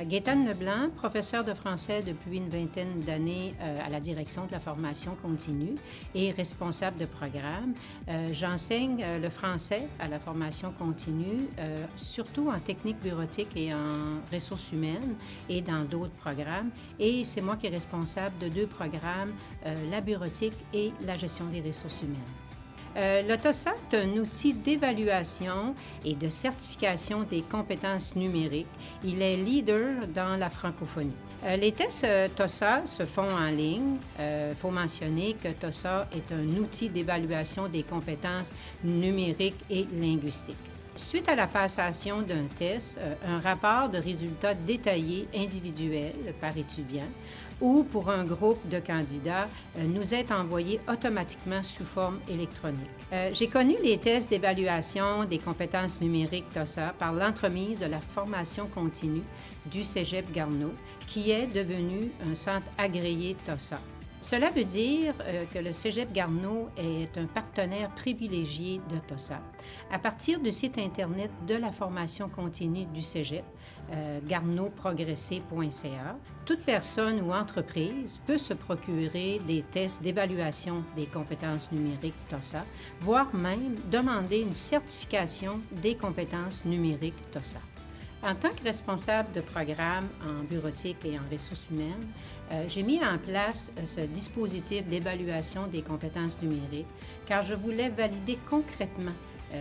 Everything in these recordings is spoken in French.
Gaétane Leblanc, professeur de français depuis une vingtaine d'années à la direction de la formation continue et responsable de programme. J'enseigne le français à la formation continue, surtout en technique bureautique et en ressources humaines et dans d'autres programmes. Et c'est moi qui est responsable de 2 programmes, la bureautique et la gestion des ressources humaines. Le TOSA est un outil d'évaluation et de certification des compétences numériques. Il est leader dans la francophonie. Les tests TOSA se font en ligne. Il faut mentionner que TOSA est un outil d'évaluation des compétences numériques et linguistiques. Suite à la passation d'un test, un rapport de résultats détaillés individuels par étudiant ou pour un groupe de candidats nous est envoyé automatiquement sous forme électronique. J'ai connu les tests d'évaluation des compétences numériques TOSA par l'entremise de la formation continue du Cégep Garneau, qui est devenu un centre agréé TOSA. Cela veut dire que le Cégep Garneau est un partenaire privilégié de TOSA. À partir du site Internet de la formation continue du Cégep, garneauprogressé.ca, toute personne ou entreprise peut se procurer des tests d'évaluation des compétences numériques TOSA, voire même demander une certification des compétences numériques TOSA. En tant que responsable de programme en bureautique et en ressources humaines, j'ai mis en place ce dispositif d'évaluation des compétences numériques car je voulais valider concrètement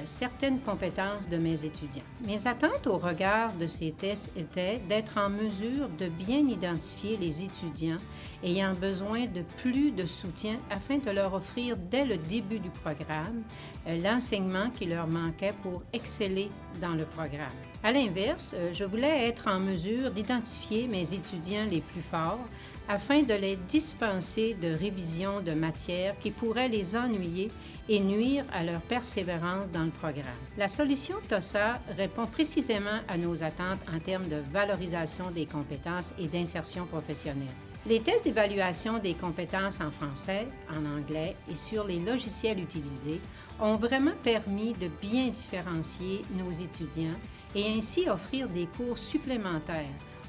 certaines compétences de mes étudiants. Mes attentes au regard de ces tests étaient d'être en mesure de bien identifier les étudiants ayant besoin de plus de soutien afin de leur offrir dès le début du programme l'enseignement qui leur manquait pour exceller dans le programme. À l'inverse, je voulais être en mesure d'identifier mes étudiants les plus forts afin de les dispenser de révision de matières qui pourraient les ennuyer et nuire à leur persévérance dans le programme. La solution TOSA répond précisément à nos attentes en termes de valorisation des compétences et d'insertion professionnelle. Les tests d'évaluation des compétences en français, en anglais et sur les logiciels utilisés ont vraiment permis de bien différencier nos étudiants et ainsi offrir des cours supplémentaires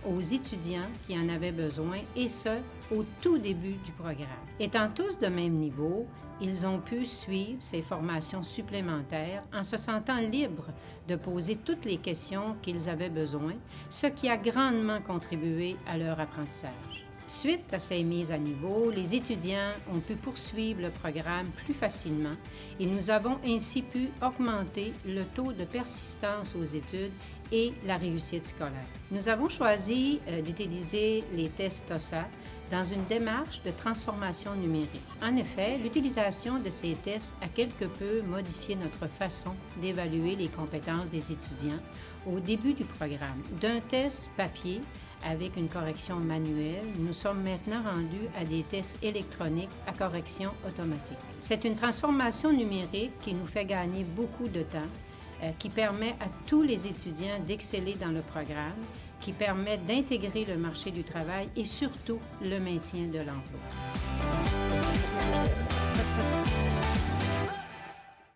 aux étudiants qui en avaient besoin, et ce, au tout début du programme. Étant tous de même niveau, ils ont pu suivre ces formations supplémentaires en se sentant libres de poser toutes les questions qu'ils avaient besoin, ce qui a grandement contribué à leur apprentissage. Suite à ces mises à niveau, les étudiants ont pu poursuivre le programme plus facilement et nous avons ainsi pu augmenter le taux de persistance aux études et la réussite scolaire. Nous avons choisi d'utiliser les tests TOSA dans une démarche de transformation numérique. En effet, l'utilisation de ces tests a quelque peu modifié notre façon d'évaluer les compétences des étudiants au début du programme. D'un test papier avec une correction manuelle, nous sommes maintenant rendus à des tests électroniques à correction automatique. C'est une transformation numérique qui nous fait gagner beaucoup de temps, qui permet à tous les étudiants d'exceller dans le programme, qui permet d'intégrer le marché du travail et surtout le maintien de l'emploi.